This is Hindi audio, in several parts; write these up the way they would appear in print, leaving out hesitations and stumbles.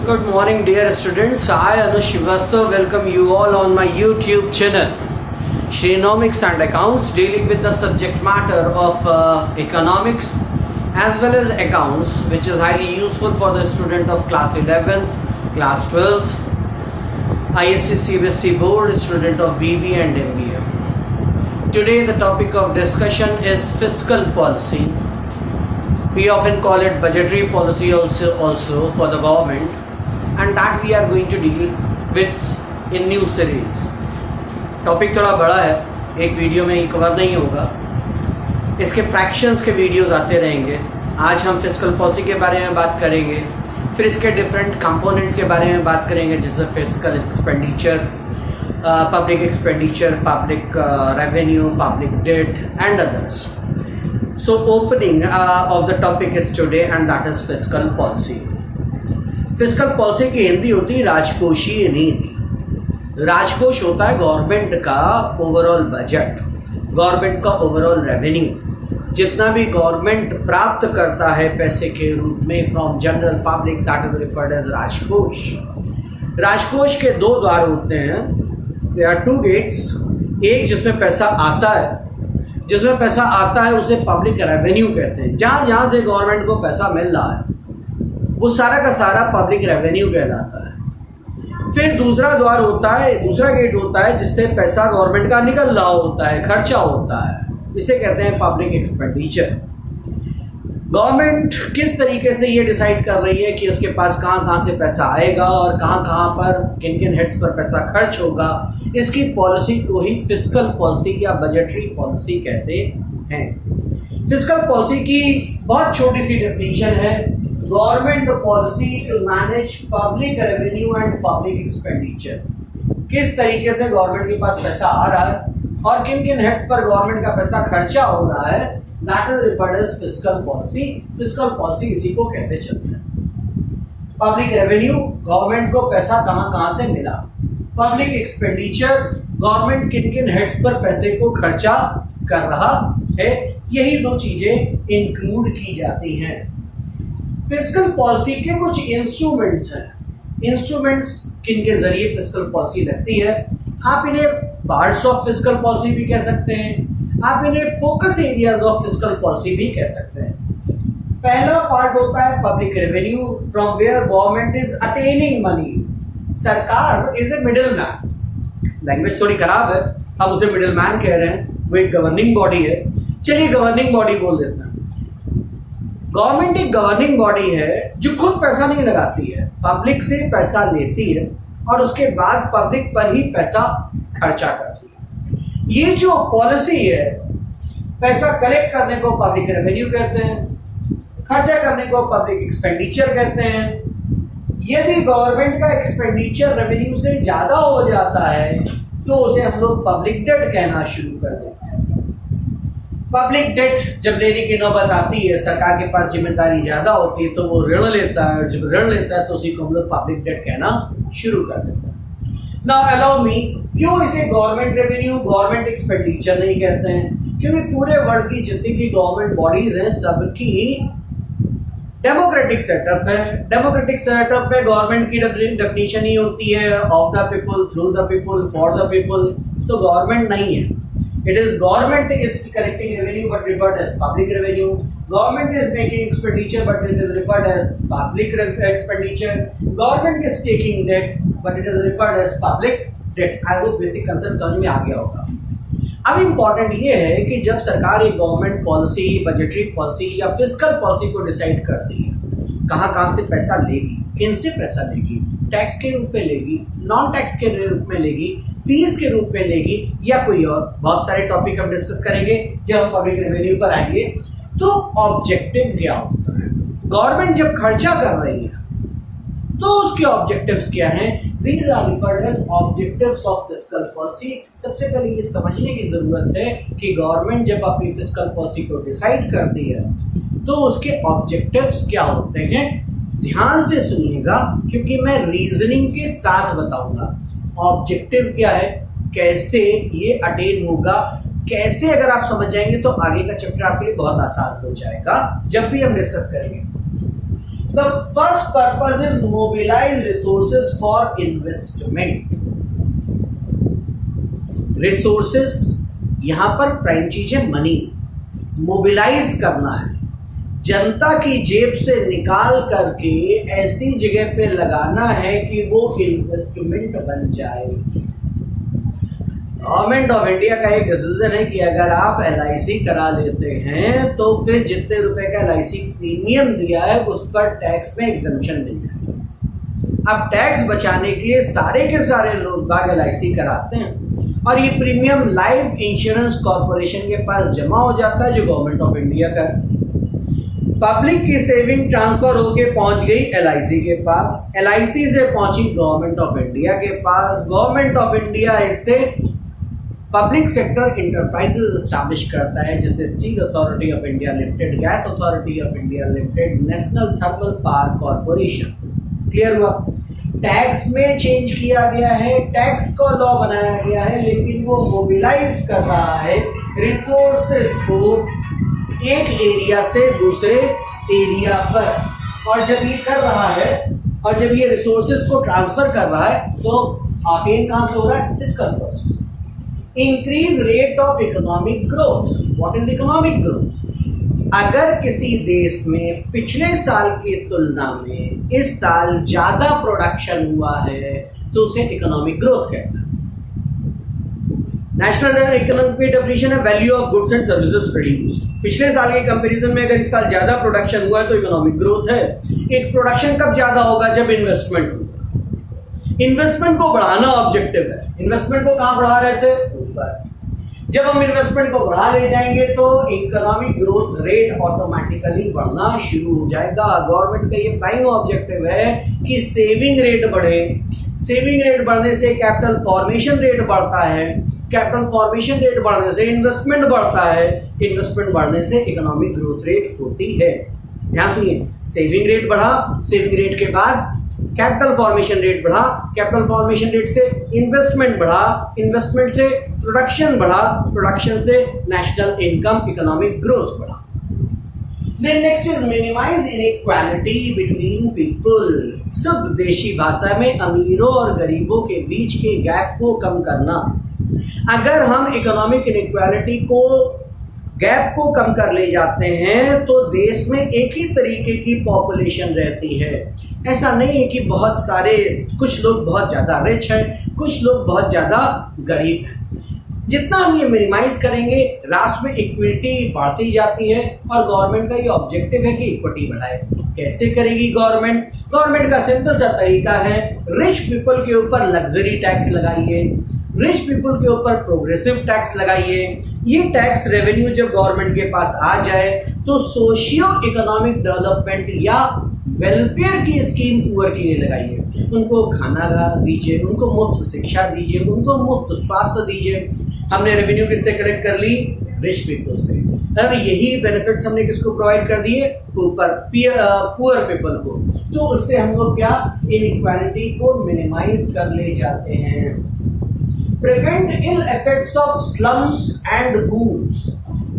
Good morning dear students, I Anush Srivastava welcome you all on my YouTube channel Shrinomics and Accounts, dealing with the subject matter of economics as well as accounts, which is highly useful for the student of class 11th, class 12th, ISC CBSE board, student of BB and MBA. Today the topic of discussion is fiscal policy. We often call it budgetary policy also for the government, and that we are going to deal with in new series. Topic थोड़ा बड़ा है, एक वीडियो में ये कवर नहीं होगा, इसके फ्रैक्शंस के वीडियोस आते रहेंगे. आज हम फिस्कल पॉलिसी के बारे में बात करेंगे, फिर इसके डिफरेंट कंपोनेंट्स के बारे में बात करेंगे, जैसे fiscal expenditure, public expenditure, public revenue, public debt and others. So opening of the topic is today, and that is fiscal policy. Fiscal policy की हिंदी होती है राजकोषीय नीति. राजकोष होता है गवर्नमेंट का ओवरऑल बजट, गवर्नमेंट का ओवरऑल रेवेन्यू, जितना भी गवर्नमेंट प्राप्त करता है पैसे के रूप में from general public, that is referred as राजकोष. राजकोष के दो द्वार होते हैं, देयर आर टू गेट्स. एक जिसमें पैसा आता है, उसे पब्लिक रेवेन्यू कहते हैं. जहाँ जहाँ से गवर्नमेंट को पैसा मिल रहा है वो सारा का सारा पब्लिक रेवेन्यू कहलाता है. फिर दूसरा द्वार होता है, दूसरा गेट होता है जिससे पैसा गवर्नमेंट का निकल रहा होता है, खर्चा होता है, इसे कहते हैं पब्लिक एक्सपेंडिचर. गवर्नमेंट किस तरीके से ये डिसाइड कर रही है कि उसके पास कहाँ कहाँ से पैसा आएगा और कहाँ कहाँ पर किन किन हेड्स पर पैसा खर्च होगा, इसकी पॉलिसी को ही फिस्कल पॉलिसी या बजटरी पॉलिसी कहते हैं. फिस्कल पॉलिसी की बहुत छोटी सी डेफिनेशन है, government policy to manage public revenue and public expenditure. किस तरीके से गवर्नमेंट के पास पैसा आ रहा है और किन किन हेड्स पर गवर्नमेंट का पैसा खर्चा हो रहा है, that is referred as fiscal policy. Fiscal policy इसी को कहते चलते हैं. पब्लिक रेवेन्यू, गवर्नमेंट को पैसा कहाँ कहाँ से मिला. पब्लिक एक्सपेंडिचर, गवर्नमेंट किन किन हेड्स पर पैसे को खर्चा कर रहा है. यही दो चीजें इंक्लूड की जाती हैं. फिस्कल पॉलिसी के कुछ इंस्ट्रूमेंट्स हैं. इंस्ट्रूमेंट्स किन के जरिए फिस्कल पॉलिसी लगती है. आप इन्हें पार्ट्स ऑफ फिस्कल पॉलिसी भी कह सकते हैं, आप इन्हें focus areas of fiscal policy भी कह सकते हैं. पहला पार्ट होता है public revenue, from where government is attaining money. सरकार is a middle man. Language थोड़ी खराब है, हम उसे मिडिल मैन कह रहे हैं, वो एक गवर्निंग बॉडी है. चलिए गवर्निंग बॉडी बोल देते हैं. गवर्नमेंट एक गवर्निंग बॉडी है जो खुद पैसा नहीं लगाती है, पब्लिक से पैसा लेती है और उसके बाद पब्लिक पर ही पैसा खर्चा करती है. ये जो पॉलिसी है, पैसा कलेक्ट करने को पब्लिक रेवेन्यू कहते हैं, खर्चा करने को पब्लिक एक्सपेंडिचर कहते हैं. यदि गवर्नमेंट का एक्सपेंडिचर रेवेन्यू से ज्यादा हो जाता है तो उसे हम लोग पब्लिक डेट कहना शुरू कर देते हैं. पब्लिक डेट जब लेने की नौबत आती है, सरकार के पास जिम्मेदारी ज्यादा होती है तो वो ऋण लेता है, और जब ऋण लेता है तो उसी को हम लोग पब्लिक डेट कहना शुरू कर देते हैं. नाउ अलाउ मी, क्यों इसे गवर्नमेंट रेवेन्यू, गवर्नमेंट एक्सपेंडिचर नहीं कहते हैं? क्योंकि पूरे वर्ल्ड की जितनी भी गवर्नमेंट बॉडीज हैं सबकी डेमोक्रेटिक सेटअप है. डेमोक्रेटिक सेटअप में गवर्नमेंट की डेफिनेशन ही होती है of the people, through the people, for the people. तो गवर्नमेंट नहीं है. It is government is collecting revenue but referred as public revenue. Government is making expenditure but it is referred as public expenditure. Government is taking debt but it is referred as public debt. I hope basic concept समझ में आ गया होगा. अब इम्पॉर्टेंट ये है कि जब सरकार एक गवर्नमेंट पॉलिसी, बजटरी पॉलिसी या फिस्कल पॉलिसी को डिसाइड करती है, कहाँ कहाँ से पैसा लेगी, किन से पैसा लेगी, टैक्स के रूप में लेगी, नॉन टैक्स के रूप में लेगी, फीस के रूप में लेगी या कोई और, बहुत सारे टॉपिक हम डिस्कस करेंगे जब हम पब्लिक रेवेन्यू पर आएंगे. तो ऑब्जेक्टिव क्या होता है? गवर्नमेंट जब खर्चा कर रही है तो उसके ऑब्जेक्टिव्स क्या हैं? These are referred as objectives of fiscal policy. सबसे पहले ये समझने की जरूरत है कि गवर्नमेंट जब अपनी फिस्कल पॉलिसी को डिसाइड करती है तो उसके ऑब्जेक्टिव्स क्या होते हैं. ध्यान से सुनिएगा क्योंकि मैं रीजनिंग के साथ बताऊंगा. ऑब्जेक्टिव क्या है, कैसे ये अटेन होगा, कैसे अगर आप समझ जाएंगे तो आगे का चैप्टर आपके लिए बहुत आसान हो जाएगा जब भी हम डिस्कस करेंगे. The first purpose is mobilize resources for investment. Resources यहां पर प्राइम चीज है मनी, मोबिलाइज करना है, जनता की जेब से निकाल करके ऐसी जगह पे लगाना है कि वो इन्वेस्टमेंट बन जाए। गवर्नमेंट ऑफ इंडिया का एक डिसीजन है कि अगर आप LIC करा लेते हैं तो फिर जितने रुपए का LIC प्रीमियम दिया है उस पर टैक्स में एग्जम्पशन मिल जाएगा। अब टैक्स बचाने के लिए सारे के सारे लोग बाग LIC कराते हैं और ये प्रीमियम लाइफ इंश्योरेंस कॉर्पोरेशन के पास जमा हो जाता है जो गवर्नमेंट ऑफ इंडिया का है। पब्लिक की सेविंग ट्रांसफर होके पहुंच गई LIC के पास, LIC से पहुंची गवर्नमेंट ऑफ इंडिया के पास, गवर्नमेंट ऑफ इंडिया इससे पब्लिक सेक्टर इंटरप्राइजेज एस्टैब्लिश करता है जैसे steel authority of India limited, gas authority of India limited, national thermal power corporation. Clear हुआ? टैक्स में चेंज किया गया है, टैक्स को लॉ बनाया गया है, लेकिन वो मोबिलाइज कर रहा है रिसोर्सेस को एक एरिया से दूसरे एरिया पर। और जब ये कर रहा है और जब ये रिसोर्सेस को ट्रांसफर कर रहा है तो अगेन कहां से हो रहा है? Fiscal process. Increase rate of economic growth. What is economic growth? अगर किसी देश में पिछले साल की तुलना में इस साल ज्यादा प्रोडक्शन हुआ है तो उसे इकोनॉमिक ग्रोथ कहते हैं। नेशनल इकोनॉमिक की डेफिनेशन है value of goods and services produced. पिछले साल के कंपैरिजन में अगर इस साल ज्यादा प्रोडक्शन हुआ है तो इकोनॉमिक ग्रोथ है। एक प्रोडक्शन कब ज्यादा होगा? जब इन्वेस्टमेंट होगा। इन्वेस्टमेंट को बढ़ाना ऑब्जेक्टिव है। इन्वेस्टमेंट को कहां बढ़ा रहे थे? ऊपर। जब हम इन्वेस्टमेंट को बढ़ा ले जाएंगे तो इकोनॉमिक ग्रोथ रेट ऑटोमेटिकली बढ़ना शुरू हो जाएगा। गवर्नमेंट का ये प्राइम ऑब्जेक्टिव है कि सेविंग रेट बढ़े। सेविंग रेट बढ़ने से कैपिटल फॉर्मेशन रेट बढ़ता है, कैपिटल फॉर्मेशन रेट बढ़ने से इन्वेस्टमेंट बढ़ता है, इन्वेस्टमेंट बढ़ने से इकोनॉमिक ग्रोथ रेट होती है। ध्यान सुनिए, सेविंग रेट बढ़ा, सेविंग रेट के बाद कैपिटल फॉर्मेशन रेट बढ़ा, कैपिटल फॉर्मेशन रेट से इन्वेस्टमेंट बढ़ा, इन्वेस्टमेंट से प्रोडक्शन बढ़ा, प्रोडक्शन से नेशनल इनकम इकोनॉमिक ग्रोथ बढ़ा। Then next is minimize inequality between people. शुद्ध देशी भाषा में अमीरों और गरीबों के बीच के गैप को कम करना। अगर हम इकोनॉमिक इनइक्वालिटी को गैप को कम कर ले जाते हैं तो देश में एक ही तरीके की पॉपुलेशन रहती है। ऐसा नहीं है कि बहुत सारे, कुछ लोग बहुत ज्यादा रिच हैं, कुछ लोग बहुत ज्यादा गरीब हैं। जितना हम ये मिनिमाइज करेंगे राष्ट्र में इक्विटी बढ़ती जाती है और गवर्नमेंट का ये ऑब्जेक्टिव है कि इक्विटी बढ़ाए। कैसे करेगी गवर्नमेंट? गवर्नमेंट का सिंपल सा तरीका है, रिच पीपल के ऊपर लग्जरी टैक्स लगाइए, रिच पीपल के ऊपर प्रोग्रेसिव टैक्स लगाइए। ये टैक्स रेवेन्यू जब गवर्नमेंट के पास आ जाए तो सोशियो इकोनॉमिक डेवलपमेंट या वेलफेयर की स्कीम पुअर के लिए लगाइए। उनको खाना दीजिए, उनको मुफ्त शिक्षा दीजिए, उनको मुफ्त स्वास्थ्य दीजिए। हमने रेवेन्यू किससे कलेक्ट कर ली? रिच पीपल से। अब यही बेनिफिट्स हमने किसको प्रोवाइड कर दिए? पुअर पीपल को। तो उससे हम लोग क्या इनइक्वालिटी को मिनिमाइज कर ले जाते हैं। Prevent ill effects of slums and booms.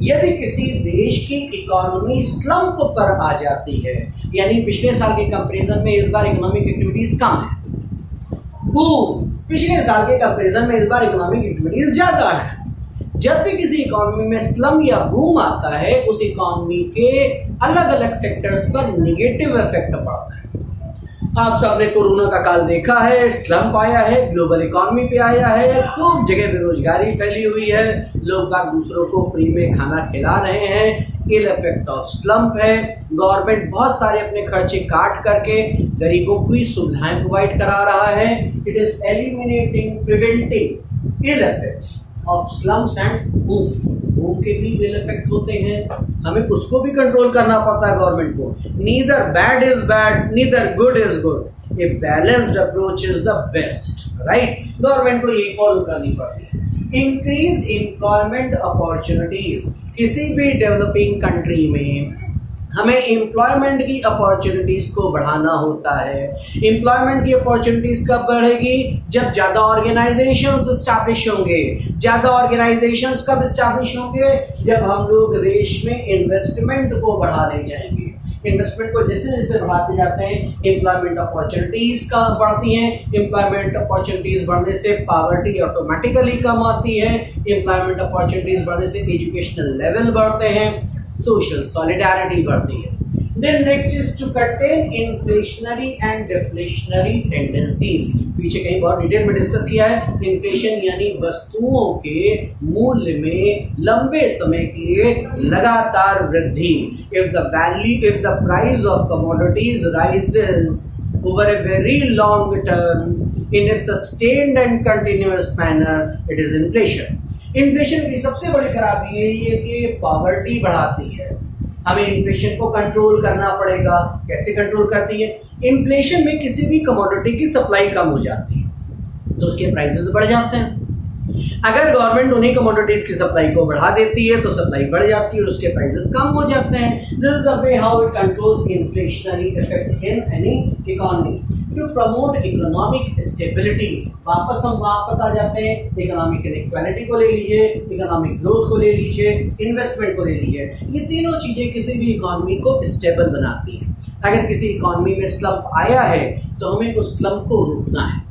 यदि किसी देश की इकोनॉमी स्लम्प पर आ जाती है, यानी पिछले साल के कंपैरिजन में इस बार इकोनॉमिक एक्टिविटीज कम है, बूम, पिछले साल के कंपैरिजन में इस बार इकोनॉमिक एक्टिविटीज ज्यादा है। जब भी किसी इकोनॉमी में स्लम या बूम आता है उस इकोनॉमी के अलग अलग सेक्टर्स पर नेगेटिव इफेक्ट पड़ता है। आप सबने कोरोना का काल देखा है, स्लम्प आया है, ग्लोबल इकोनॉमी पे आया है, खूब जगह बेरोजगारी फैली हुई है, लोग बाग दूसरों को फ्री में खाना खिला रहे हैं। इल इफेक्ट ऑफ स्लम्प है। गवर्नमेंट बहुत सारे अपने खर्चे काट करके गरीबों को ही सुविधाएं प्रोवाइड करा रहा है। It is eliminating, preventing ill effects of slums and boom. Boom के भी इल इफेक्ट होते हैं, हमें उसको भी कंट्रोल करना पड़ता है गवर्नमेंट को। Neither bad is bad, neither good is good, a balanced approach is the best, right? Government को यही फॉलो करनी पड़ती है। Increase employment opportunities. किसी भी डेवलपिंग कंट्री में हमें एम्प्लॉयमेंट की अपॉर्चुनिटीज को बढ़ाना होता है। एम्प्लॉयमेंट की अपॉर्चुनिटीज कब बढ़ेगी? जब ज्यादा ऑर्गेनाइजेशंस एस्टैब्लिश होंगे। ज्यादा ऑर्गेनाइजेशंस कब एस्टैब्लिश होंगे? जब हम लोग देश में इन्वेस्टमेंट को बढ़ा ले जाएंगे। इन्वेस्टमेंट को जैसे जैसे बढ़ाते जाते हैं एम्प्लॉयमेंट अपॉर्चुनिटीज का बढ़ती हैं, एम्प्लॉयमेंट अपॉर्चुनिटीज बढ़ने से पॉवर्टी ऑटोमेटिकली कम आती है, एम्प्लॉयमेंट अपॉर्चुनिटीज बढ़ने से एजुकेशनल लेवल बढ़ते हैं, सोशल सॉलिडारिटी बढ़ती है। Then next is to contain inflationary and deflationary tendencies। पीछे कहीं बहुत डिटेल में डिस्कस किया है। इन्फ्लेशन यानी वस्तुओं के मूल्य में लंबे समय के लिए लगातार वृद्धि। If the price of commodities rises over a very long term in a sustained and continuous manner, it is inflation। Inflation की सबसे बड़ी खराबी यही है कि पॉवर्टी बढ़ाती है। हमें इन्फ्लेशन को कंट्रोल करना पड़ेगा। कैसे कंट्रोल करती है? इन्फ्लेशन में किसी भी कमोडिटी की सप्लाई कम हो जाती है तो उसके प्राइसेस बढ़ जाते हैं। अगर गवर्नमेंट उन्हीं कमोडिटीज की सप्लाई को बढ़ा देती है तो सप्लाई बढ़ जाती है और उसके प्राइसेस कम हो जाते हैं। This is the way how it controls inflationary effects in any economy. To promote economic stability, हम वापस आ जाते हैं इकोनॉमिक इनइक्वालिटी को ले लीजिए, इकोनॉमिक ग्रोथ को ले लीजिए, इन्वेस्टमेंट को ले लीजिए। ये तीनों चीजें किसी भी इकोनॉमी को स्टेबल बनाती हैं। अगर किसी इकोनॉमी में स्लंप आया है तो हमें उस स्लंप को रोकना है।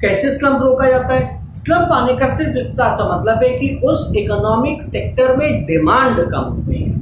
कैसे स्लंप रोका जाता है? स्लंप आने का सिर्फ इसका सा मतलब है कि उस इकोनॉमिक सेक्टर में डिमांड कम हो गई है।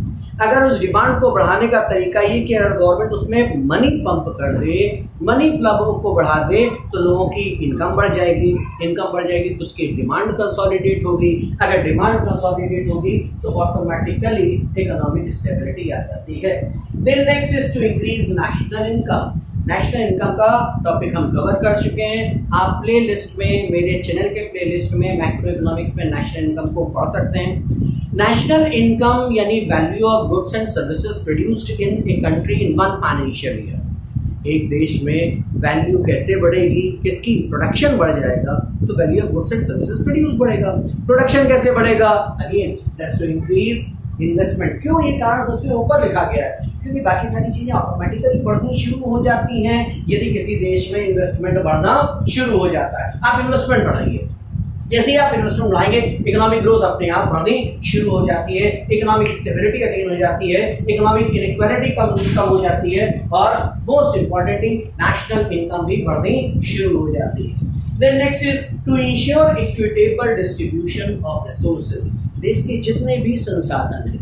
अगर उस डिमांड को बढ़ाने का तरीका ये कि अगर गवर्नमेंट उसमें मनी पंप कर दे, मनी फ्लो को बढ़ा दे तो लोगों की इनकम बढ़ जाएगी। इनकम बढ़ जाएगी तो उसकी डिमांड कंसोलिडेट होगी। अगर डिमांड कंसोलिडेट होगी तो ऑटोमेटिकली इकोनॉमिक स्टेबिलिटी आ जाती है। Then next is to increase national income. National income का टॉपिक हम कवर कर चुके हैं। आप प्ले लिस्ट में, मेरे चैनल के प्ले लिस्ट में मैक्रो इकोनॉमिक्स में नेशनल इनकम को पढ़ सकते हैं। नेशनल इनकम यानी value of goods and services produced in a country in one financial year. एक देश में वैल्यू कैसे बढ़ेगी? किसकी? प्रोडक्शन बढ़ जाएगा तो value of goods and services produce बढ़ेगा। प्रोडक्शन कैसे बढ़ेगा? Again that's to increase investment. क्यों? ये कारण सबसे ऊपर लिखा गया है क्योंकि बाकी सारी चीजें ऑटोमेटिकली बढ़नी शुरू हो जाती हैं यदि किसी देश में इन्वेस्टमेंट बढ़ना शुरू हो जाता है। आप इन्वेस्टमेंट बढ़ाइए, जैसे ही आप इन्वेस्टमेंट बढ़ाएंगे इकोनॉमिक ग्रोथ अपने आप बढ़नी शुरू हो जाती है, इकोनॉमिक स्टेबिलिटी अटेन हो जाती है, इकोनॉमिक इनइक्वालिटी कम हो जाती है और मोस्ट इंपॉर्टेंटली नेशनल इनकम भी बढ़नी शुरू हो जाती है। Then next is to ensure equitable distribution of resources। देश के जितने भी संसाधन हैं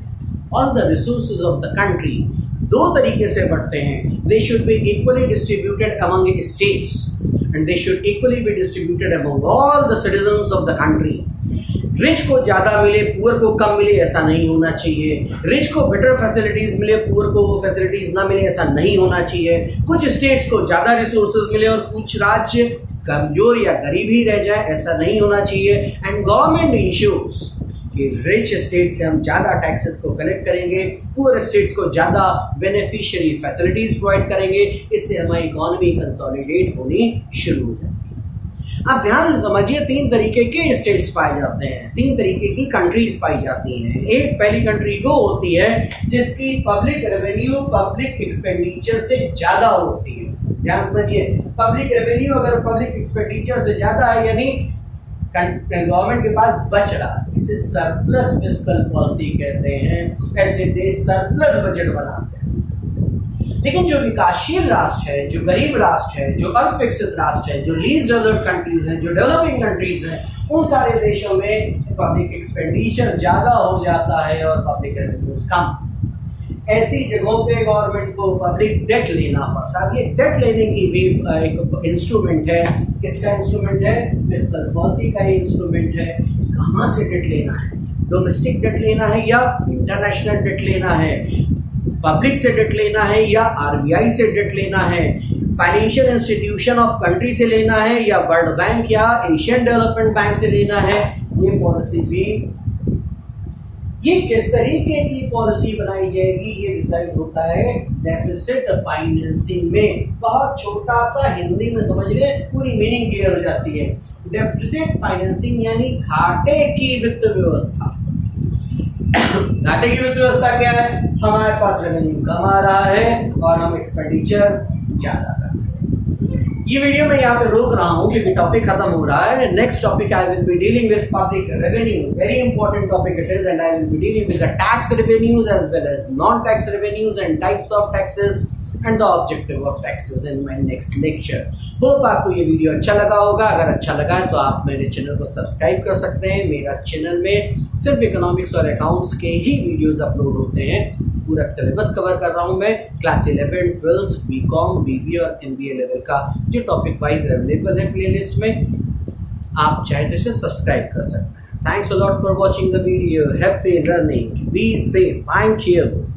on the resources of the country दो तरीके से बढ़ते हैं। They should be equally distributed among states and they should equally be distributed among all the citizens of the country। Rich को ज्यादा मिले, पुअर को कम मिले, ऐसा नहीं होना चाहिए। रिच को बेटर फैसिलिटीज मिले, पुअर को वो फैसिलिटीज ना मिले, ऐसा नहीं होना चाहिए। कुछ स्टेट्स को ज्यादा रिसोर्सेज मिले और कुछ राज्य कमजोर या गरीब ही रह जाए, ऐसा नहीं होना चाहिए। एंड गवर्नमेंट इंश्योर्स कि रिच स्टेट से हम ज़्यादा टैक्सेस को कलेक्ट करेंगे, पुअर स्टेट्स को ज़्यादा बेनिफिशियरी फैसिलिटीज प्रोवाइड करेंगे। इससे हमारी इकोनॉमी कंसोलिडेट होनी शुरू हो जाती है। आप ध्यान से समझिए, तीन तरीके के स्टेट्स पाए जाते हैं, तीन तरीके की कंट्रीज पाई जाती हैं। एक पहली कंट्री वो होती है जिसकी पब्लिक रेवेन्यू पब्लिक एक्सपेंडिचर से ज़्यादा होती है। ध्यान समझिए, पब्लिक रेवेन्यू अगर पब्लिक एक्सपेंडिचर से ज़्यादा है यानी गवर्नमेंट के पास बच रहा है, इसे सरप्लस फिस्कल पॉलिसी कहते हैं। ऐसे देश सरप्लस बजट बनाते हैं। लेकिन जो विकासशील राष्ट्र है, जो गरीब राष्ट्र है, जो अल्पविकसित राष्ट्र है, जो लीस्ट डेवलप्ड कंट्रीज हैं, जो डेवलपिंग कंट्रीज हैं, उन सारे देशों में पब्लिक एक्सपेंडिचर ज्यादा हो जाता है और पब्लिक रेवेन्यूज कम। ऐसी जगहों पे गवर्नमेंट को पब्लिक डेट लेना पड़ता है। ये डेट लेने की भी एक इंस्ट्रूमेंट है। किसका इंस्ट्रूमेंट है? फिस्कल पॉलिसी का इंस्ट्रूमेंट है। कहाँ से डेट लेना है? डोमेस्टिक डेट लेना है या इंटरनेशनल डेट लेना है? पब्लिक से डेट लेना है या आरबीआई से डेट लेना है? फाइनेंशियल इंस्टीट्यूशन ऑफ कंट्री से लेना है या वर्ल्ड बैंक या एशियन डेवलपमेंट बैंक से लेना है? ये पॉलिसी भी, ये किस तरीके की पॉलिसी बनाई जाएगी ये डिसाइड होता है डेफिसिट फाइनेंसिंग में। बहुत छोटा सा हिंदी में समझ ले, पूरी मीनिंग क्लियर हो जाती है। डेफिसिट फाइनेंसिंग यानी घाटे की वित्त व्यवस्था। घाटे की वित्त व्यवस्था क्या है? हमारे पास रेवेन्यू कम आ रहा है और हम एक्सपेंडिचर ज्यादा कर रहे हैं। ये वीडियो मैं यहाँ पे रोक रहा हूँ क्योंकि टॉपिक खत्म हो रहा है. Next topic I will be dealing with public revenue. Very important topic it is and I will be dealing with the tax revenues as well as non tax revenues and types of taxes and the objective of taxes in my next lecture. Hope आपको ये वीडियो अच्छा लगा होगा. अगर अच्छा लगा है तो आप मेरे चैनल को सब्सक्राइब कर सकते हैं. मेरा चैनल में सिर्फ इकोनॉमिक्स और अकाउंट्स के ही वीडियोस अपलोड होते हैं. पूरा सिलेबस कवर कर रहा हूँ मैं. क्लास 11, 12, बीकॉम, बीबीए और एमबीए लेवल का जो टॉपिक वाइज अवेलेबल है प्लेलिस्ट में, आप चाहे तो इसे सब्सक्राइब कर सकते हैं. Thanks a lot for watching the video. Happy learning. Be safe. Thank you.